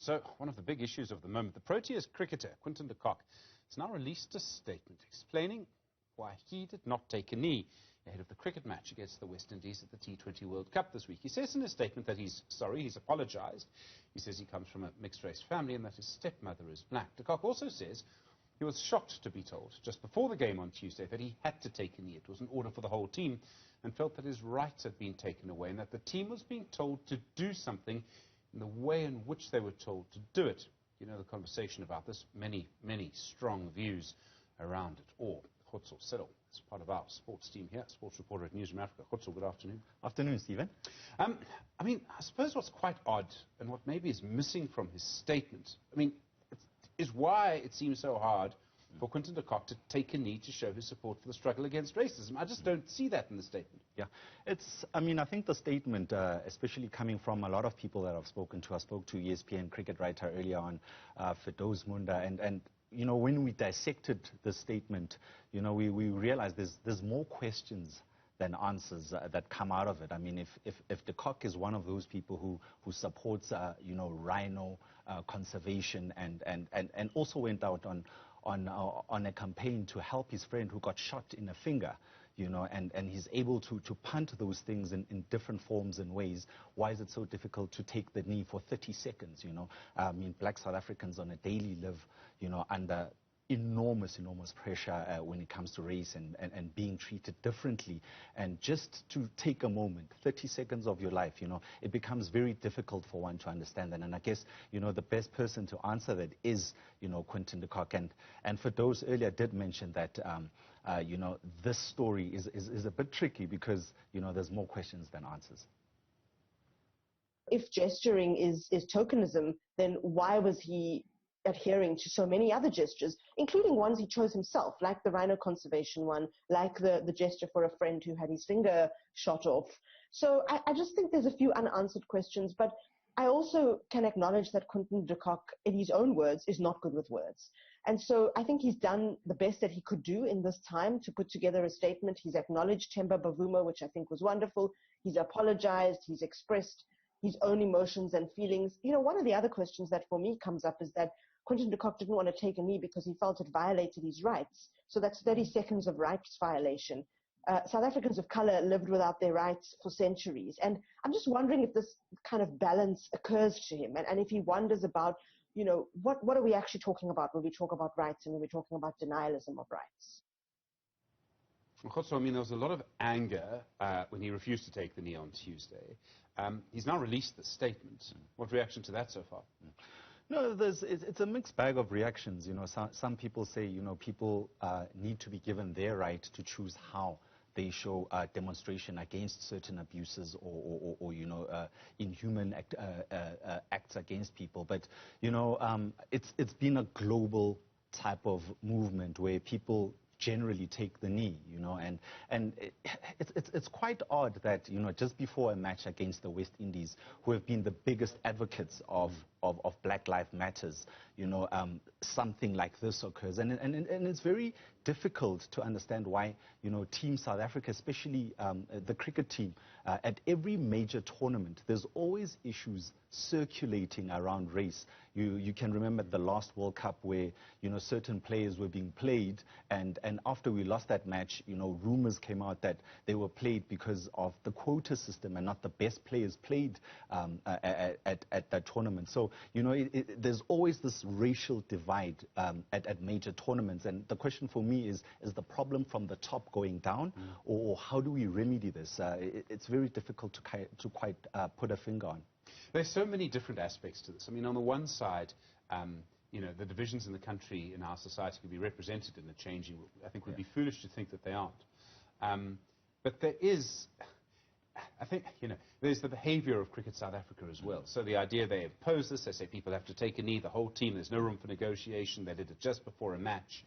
So, one of the big issues of the moment, the Proteas cricketer, Quinton de Kock, has now released a statement explaining why he did not take a knee ahead of the cricket match against the West Indies at the T20 World Cup this week. He says in his statement that he's sorry, he's apologized. He says he comes from a mixed-race family and that his stepmother is black. De Kock also says he was shocked to be told just before the game on Tuesday that he had to take a knee. It was an order for the whole team, and felt that his rights had been taken away and that the team was being told to do something in the way in which they were told to do it. You know the conversation about this, many strong views around it. Or Khotso Sello is part of our sports team here, sports reporter at Newzroom Afrika. Khotso, good afternoon. Afternoon, Stephen. I suppose what's quite odd, and what maybe is missing from his statement, is why it seems so hard for Quinton de Kock to take a knee to show his support for the struggle against racism. I just don't see that in the statement. Yeah, I think the statement, especially coming from a lot of people that I've spoken to, I spoke to ESPN cricket writer earlier on, Firdous Munda, and you know, when we dissected the statement, you know, we realized there's more questions than answers that come out of it. I mean, if de Kock is one of those people who supports, you know, rhino conservation and also went out on a campaign to help his friend who got shot in the finger, you know, and he's able to punt those things in different forms and ways. Why is it so difficult to take the knee for 30 seconds, you know? I mean, black South Africans on a daily live, you know, under enormous pressure when it comes to race and being treated differently. And just to take a moment, 30 seconds of your life, you know, it becomes very difficult for one to understand that. And I guess, you know, the best person to answer that is, you know, Quinton de Kock. And for those earlier did mention that, you know, this story is a bit tricky because, you know, there's more questions than answers. If gesturing is tokenism, then why was he adhering to so many other gestures, including ones he chose himself, like the rhino conservation one, like the gesture for a friend who had his finger shot off? So I just think there's a few unanswered questions, but I also can acknowledge that Quinton de Kock, in his own words, is not good with words. And so I think he's done the best that he could do in this time to put together a statement. He's acknowledged Themba Bavuma, which I think was wonderful. He's apologized. He's expressed his own emotions and feelings. You know, one of the other questions that for me comes up is that Quinton de Kock didn't want to take a knee because he felt it violated his rights. So that's 30 seconds of rights violation. South Africans of color lived without their rights for centuries. And I'm just wondering if this kind of balance occurs to him and if he wonders about, you know, what are we actually talking about when we talk about rights and when we're talking about denialism of rights? Khotso, I mean, there was a lot of anger when he refused to take the knee on Tuesday. He's now released the statement. What reaction to that so far? No, it's a mixed bag of reactions. You know, some people say, you know, people need to be given their right to choose how they show demonstration against certain abuses or you know, inhuman acts against people. But, you know, it's been a global type of movement where people generally take the knee, you know, and it's quite odd that, you know, just before a match against the West Indies, who have been the biggest advocates of Black Lives Matters, you know, something like this occurs, and it's very difficult to understand why, you know, Team South Africa, especially the cricket team, at every major tournament, there's always issues circulating around race. You can remember the last World Cup where, you know, certain players were being played, and after we lost that match, you know, rumors came out that they were played because of the quota system and not the best players played at that tournament. So, you know, there's always this racial divide at major tournaments, and the question for me is the problem from the top going down, or how do we remedy this? It's very difficult to quite put a finger on. There's so many different aspects to this. I mean, on the one side, you know, the divisions in the country, in our society, could be represented in the changing. I think it would be foolish to think that they aren't. But there is, I think, you know, there's the behaviour of Cricket South Africa as well. So the idea they oppose this, they say people have to take a knee, the whole team, there's no room for negotiation. They did it just before a match.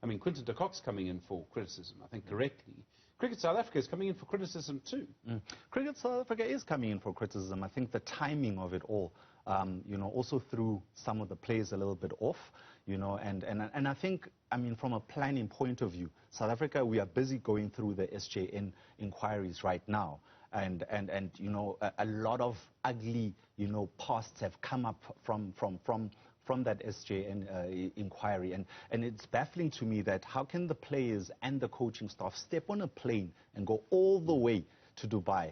I mean, Quinton de Kock's coming in for criticism, I think correctly. Cricket South Africa is coming in for criticism too. Cricket South Africa is coming in for criticism. I think the timing of it all, you know, also threw some of the players a little bit off, you know, and I think, I mean, from a planning point of view, South Africa, we are busy going through the SJN inquiries right now. and you know, a lot of ugly, you know, pasts have come up from that SJN inquiry, and it's baffling to me that how can the players and the coaching staff step on a plane and go all the way to Dubai,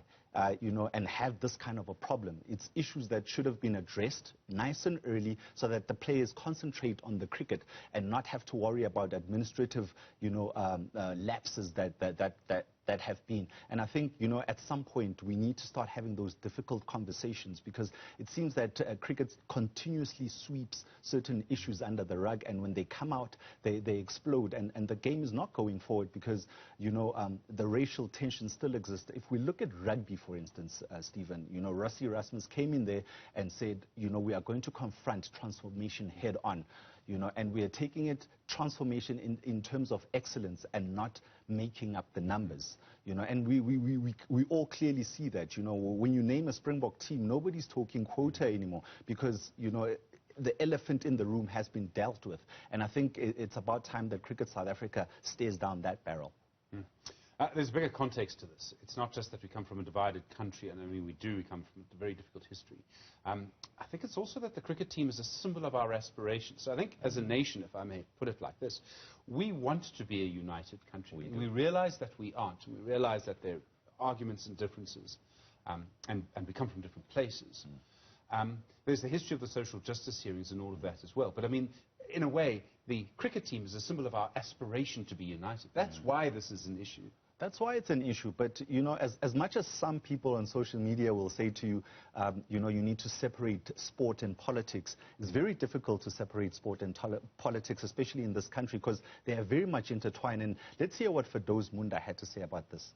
you know, and have this kind of a problem. It's issues that should have been addressed nice and early so that the players concentrate on the cricket and not have to worry about administrative, you know, lapses that have been. And I think, you know, at some point we need to start having those difficult conversations, because it seems that cricket continuously sweeps certain issues under the rug, and when they come out, they explode, and the game is not going forward because, you know, the racial tension still exists. If we look at rugby, for instance, Stephen, you know, Rassie Erasmus came in there and said, you know, we are going to confront transformation head on. You know, and we are taking it transformation in terms of excellence and not making up the numbers, you know, and we all clearly see that, you know, when you name a Springbok team, nobody's talking quota anymore because, you know, the elephant in the room has been dealt with, and I think it's about time that Cricket South Africa stares down that barrel. There's a bigger context to this. It's not just that we come from a divided country, and I mean we do, we come from a very difficult history. I think it's also that the cricket team is a symbol of our aspirations. So I think as a nation, if I may put it like this, we want to be a united country. We realize that we aren't. We realize that there are arguments and differences, and we come from different places. There's the history of the social justice hearings and all of that as well. But I mean, in a way, the cricket team is a symbol of our aspiration to be united. That's why this is an issue. That's why it's an issue. But, you know, as much as some people on social media will say to you, you know, you need to separate sport and politics, it's very difficult to separate sport and politics, especially in this country, because they are very much intertwined. And let's hear what Firdaus Munda had to say about this.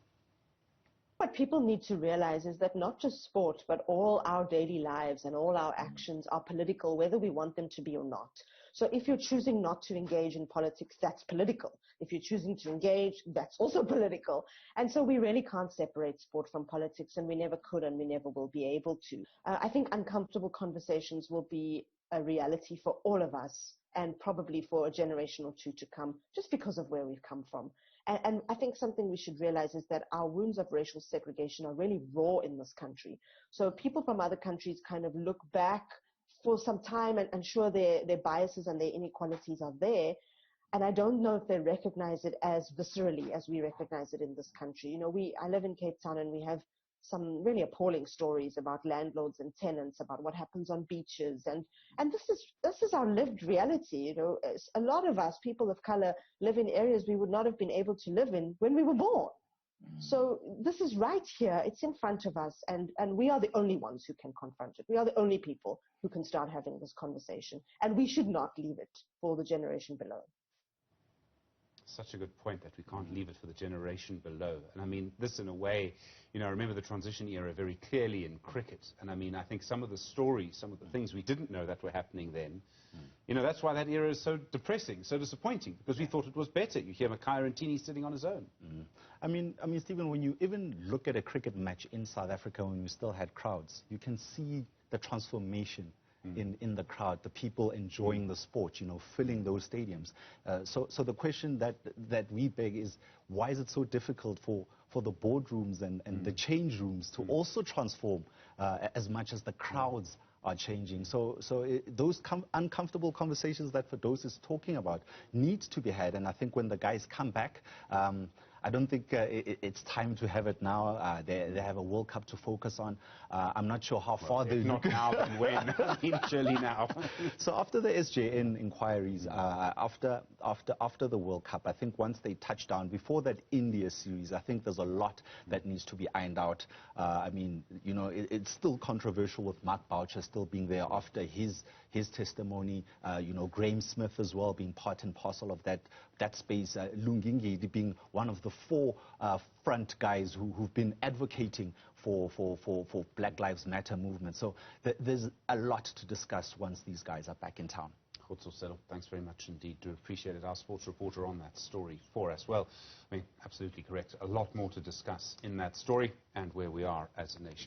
What people need to realize is that not just sport, but all our daily lives and all our actions are political, whether we want them to be or not. So if you're choosing not to engage in politics, that's political. If you're choosing to engage, that's also political. And so we really can't separate sport from politics, and we never could, and we never will be able to. I think uncomfortable conversations will be a reality for all of us, and probably for a generation or two to come, just because of where we've come from. And I think something we should realize is that our wounds of racial segregation are really raw in this country. So people from other countries kind of look back for some time and sure their biases and their inequalities are there. And I don't know if they recognize it as viscerally as we recognize it in this country. You know, I live in Cape Town, and we have some really appalling stories about landlords and tenants, about what happens on beaches, and this is our lived reality. You know, a lot of us, people of color, live in areas we would not have been able to live in when we were born. So this is right here, it's in front of us, and we are the only ones who can confront it. We are the only people who can start having this conversation, and we should not leave it for the generation below. Such a good point, that we can't leave it for the generation below. And I mean, this in a way, you know, I remember the transition era very clearly in cricket. And I mean, I think some of the stories, some of the things we didn't know that were happening then, you know, that's why that era is so depressing, so disappointing, because we thought it was better. You hear Makhaya and Tini sitting on his own. I mean, Stephen, when you even look at a cricket match in South Africa when we still had crowds, you can see the transformation in the crowd, the people enjoying the sport, you know, filling those stadiums. So the question that we beg is, why is it so difficult for the boardrooms and the change rooms to also transform as much as the crowds are changing? So those uncomfortable conversations that Firdaus is talking about need to be had. And I think when the guys come back, I don't think it's time to have it now. They have a World Cup to focus on. I'm not sure how far they not now, then when? Surely now. So after the SJN inquiries, after the World Cup, I think once they touch down, before that India series, I think there's a lot that needs to be ironed out. I mean, you know, it's still controversial with Mark Boucher still being there after his testimony. You know, Graham Smith as well being part and parcel of that space. Lungingi being one of the four front guys who've been advocating for Black Lives Matter movement. So there's a lot to discuss once these guys are back in town. Khotso Sello, thanks very much indeed. Do appreciate it. Our sports reporter on that story for us. Well, I mean, absolutely correct. A lot more to discuss in that story and where we are as a nation.